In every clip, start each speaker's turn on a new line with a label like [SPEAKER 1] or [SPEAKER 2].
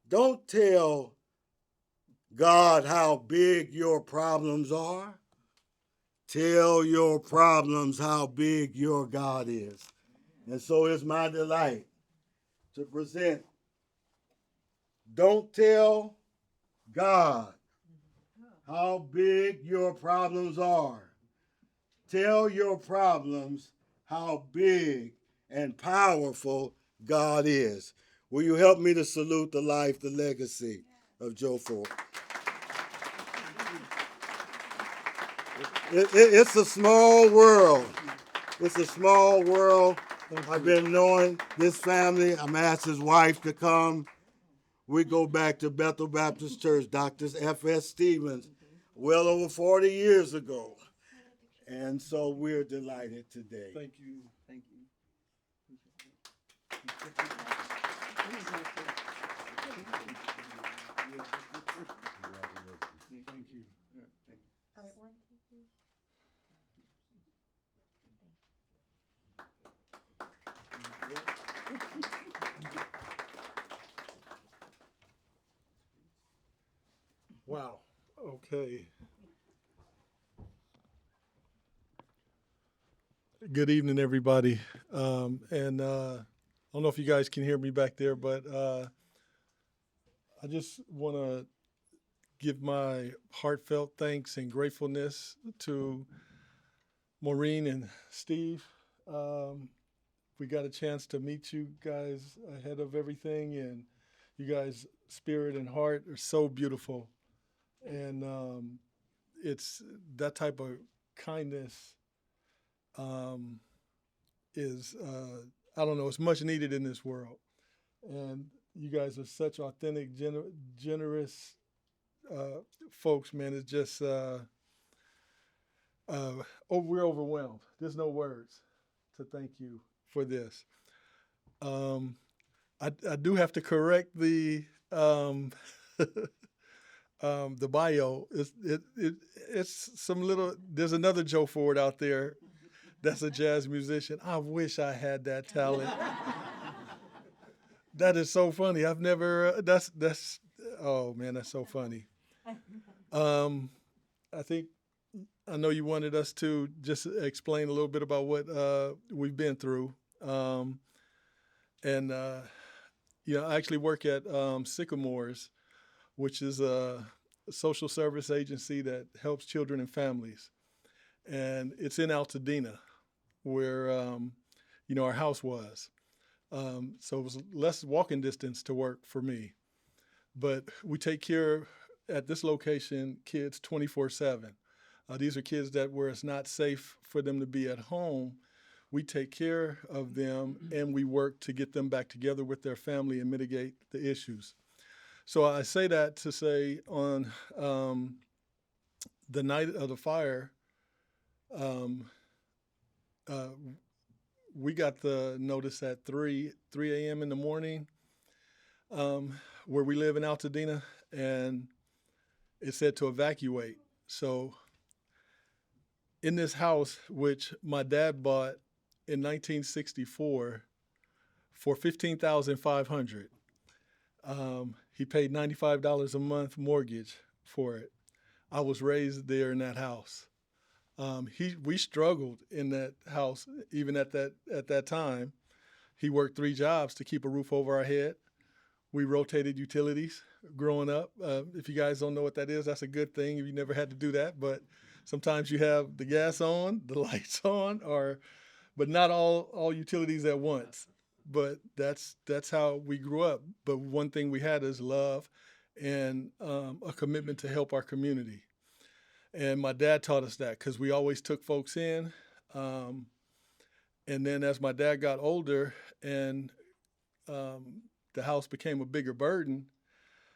[SPEAKER 1] Don't tell God how big your problems are. Tell your problems how big your God is. And so it's my delight to present Don't Tell God How Big Your Problems Are. Tell your problems how big and powerful God is. Will you help me to salute the life, the legacy of Joe Ford? It's a small world. It's a small world. I've been knowing this family. I'm asked his wife to come. We go back to Bethel Baptist Church, Dr. F.S. Stevens, well over 40 years ago. And so we're delighted today.
[SPEAKER 2] Thank you. Thank you. Thank you.
[SPEAKER 3] All right, one, two, three.
[SPEAKER 2] Wow. Okay. Good evening, everybody. And I don't know if you guys can hear me back there, but I just want to give my heartfelt thanks and gratefulness to Maureen and Steve. We got a chance to meet you guys ahead of everything, and you guys' spirit and heart are so beautiful. And it's that type of kindness is, I don't know, it's much needed in this world. And you guys are such authentic, generous folks, man. It's just, we're overwhelmed. There's no words to thank you for this. I do have to correct the the bio. It's some little. There's another Joe Ford out there that's a jazz musician. I wish I had that talent. That is so funny. I've never. That's. Oh man, that's so funny. I think I know you wanted us to just explain a little bit about what we've been through. And I actually work at Sycamores, which is a social service agency that helps children and families. And it's in Altadena, where our house was. So it was less walking distance to work for me. But we take care at this location kids 24/7. These are kids that where it's not safe for them to be at home. We take care of them and we work to get them back together with their family and mitigate the issues. So I say that to say on the night of the fire, uh, we got the notice at 3 a.m. in the morning where we live in Altadena, and it said to evacuate. So in this house, which my dad bought in 1964 for $15,500, he paid $95 a month mortgage for it. I was raised there in that house. We struggled in that house even at that time. He worked 3 jobs to keep a roof over our head. We rotated utilities growing up. If you guys don't know what that is, that's a good thing if you never had to do that. But sometimes you have the gas on, the lights on, but not all utilities at once. But that's how we grew up. But one thing we had is love and a commitment to help our community. And my dad taught us that because we always took folks in. And then as my dad got older and the house became a bigger burden,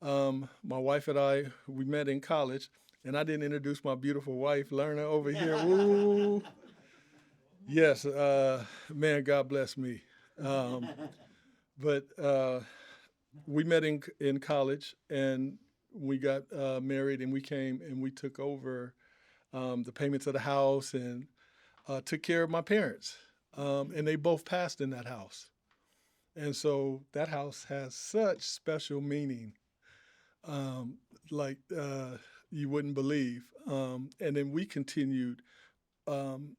[SPEAKER 2] my wife and I, we met in college. And I didn't introduce my beautiful wife, Lerna, over here. Ooh. Yes, man, God bless me. But we met in college, and we got married, and we came and we took over the payments of the house and took care of my parents. And they both passed in that house. And so that house has such special meaning, um, like you wouldn't believe. And then we continued. Um,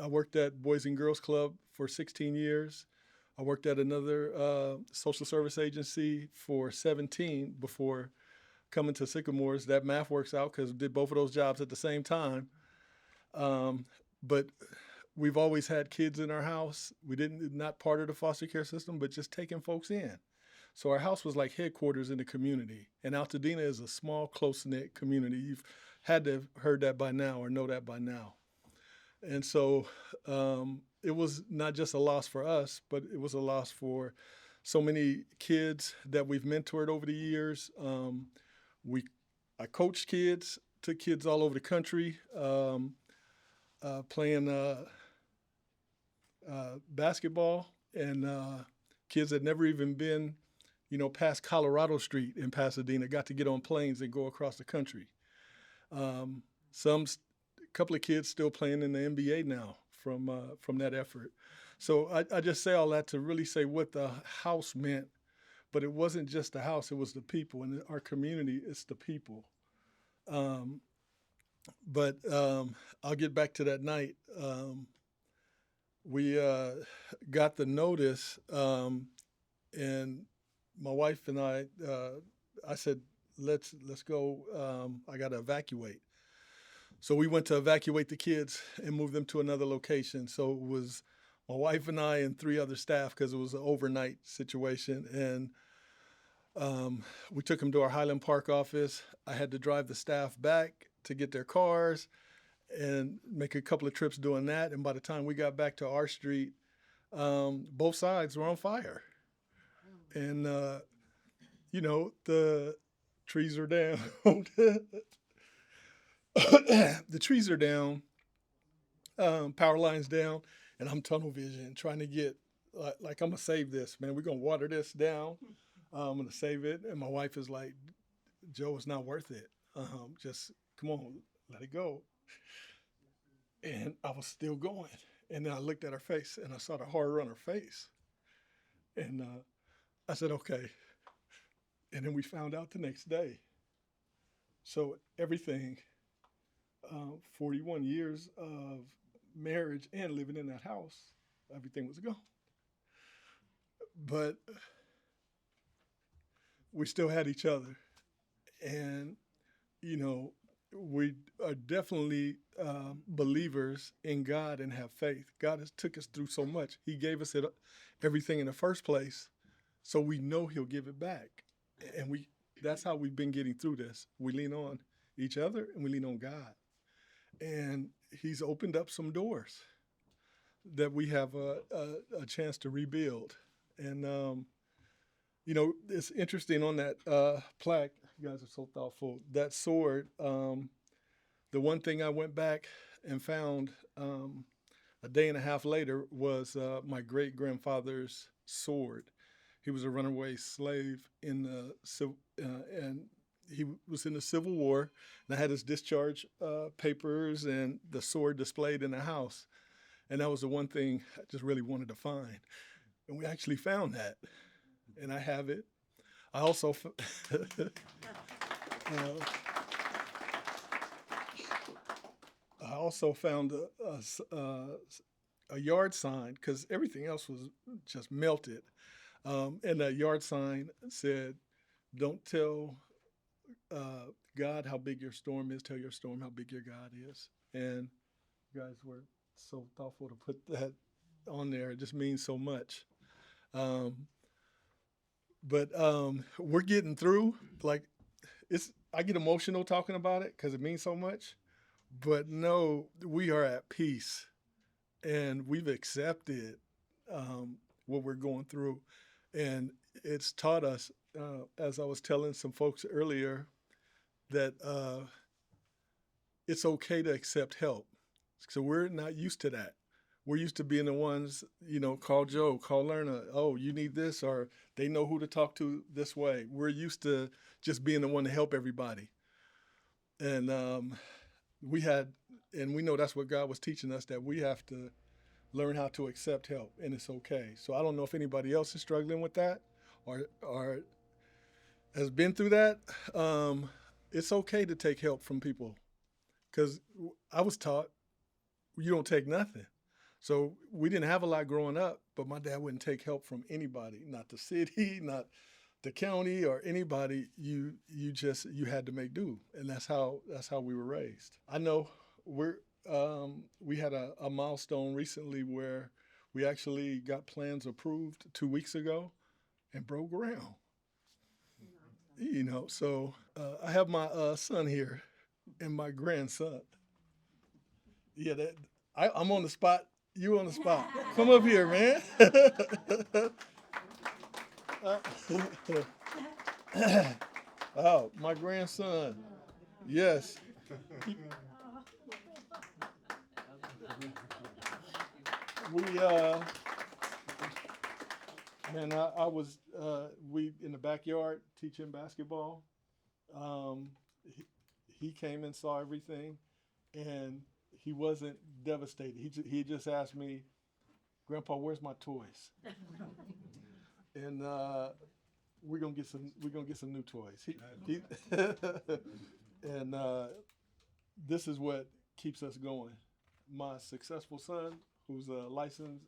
[SPEAKER 2] I worked at Boys and Girls Club for 16 years. I worked at another social service agency for 17 before coming to Sycamores. That math works out because I did both of those jobs at the same time. Um, but we've always had kids in our house. We didn't not part of the foster care system, but just taking folks in. So our house was like headquarters in the community. And Altadena is a small, close knit community. You've had to have heard that by now or know that by now. And so it was not just a loss for us, but it was a loss for so many kids that we've mentored over the years. We, I coached kids, took kids all over the country, playing basketball, and kids that never even been, past Colorado Street in Pasadena got to get on planes and go across the country. A couple of kids still playing in the NBA now from that effort. So I just say all that to really say what the house meant, but it wasn't just the house; it was the people, and our community is the people. Um, but I'll get back to that night. We got the notice, and my wife and I said, let's go. I got to evacuate. So we went to evacuate the kids and move them to another location. So it was my wife and I and 3 other staff because it was an overnight situation. And we took them to our Highland Park office. I had to drive the staff back to get their cars and make a couple of trips doing that. And by the time we got back to our street, both sides were on fire. And, the trees are down. The trees are down, power lines down, and I'm tunnel vision trying to get, like I'm going to save this, man. We're going to water this down. I'm going to save it. And my wife is like, Joe, it's not worth it. Just come on, let it go. And I was still going. And then I looked at her face and I saw the horror on her face. And I said, okay. And then we found out the next day. So everything, 41 years of marriage and living in that house, everything was gone. But we still had each other. And, we are definitely believers in God and have faith. God has took us through so much. He gave us everything in the first place, so we know He'll give it back. And that's how we've been getting through this. We lean on each other and we lean on God. And He's opened up some doors that we have a chance to rebuild. And, it's interesting on that plaque. You guys are so thoughtful. That sword, the one thing I went back and found a day and a half later was my great-grandfather's sword. He was a runaway slave and he was in the Civil War. And I had his discharge papers and the sword displayed in the house. And that was the one thing I just really wanted to find. And we actually found that. And I have it. I also found a yard sign because everything else was just melted. And that yard sign said, "Don't tell God how big your storm is. Tell your storm how big your God is." And you guys were so thoughtful to put that on there. It just means so much. But we're getting through. Like, I get emotional talking about it because it means so much. But no, we are at peace, and we've accepted what we're going through, and it's taught us, as I was telling some folks earlier, that it's okay to accept help. So we're not used to that. We're used to being the ones, call Joe, call Lerna. Oh, you need this, or they know who to talk to this way. We're used to just being the one to help everybody. And we know that's what God was teaching us, that we have to learn how to accept help, and it's okay. So I don't know if anybody else is struggling with that or has been through that. It's okay to take help from people, because I was taught you don't take nothing. So we didn't have a lot growing up, but my dad wouldn't take help from anybody, not the city, not the county or anybody. You had to make do, and that's how we were raised. I know we had a milestone recently where we actually got plans approved 2 weeks ago and broke ground. So I have my son here and my grandson. Yeah, I'm on the spot. You on the spot. Come up here, man. Oh, my grandson. Yes. I was we in the backyard teaching basketball. He came and saw everything, and he wasn't devastated. He just asked me, "Grandpa, where's my toys?" And we're gonna get some new toys. And this is what keeps us going. My successful son, who's a licensed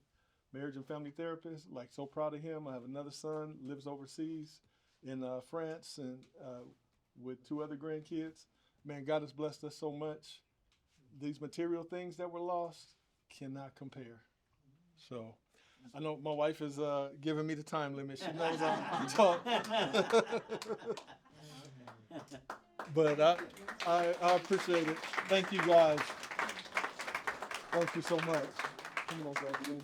[SPEAKER 2] marriage and family therapist, like, so proud of him. I have another son, lives overseas in France, and with 2 other grandkids. Man, God has blessed us so much. These material things that were lost cannot compare. So I know my wife is giving me the time limit. She knows I'm talk. But I appreciate it. Thank you guys. Thank you so much. Come on, guys.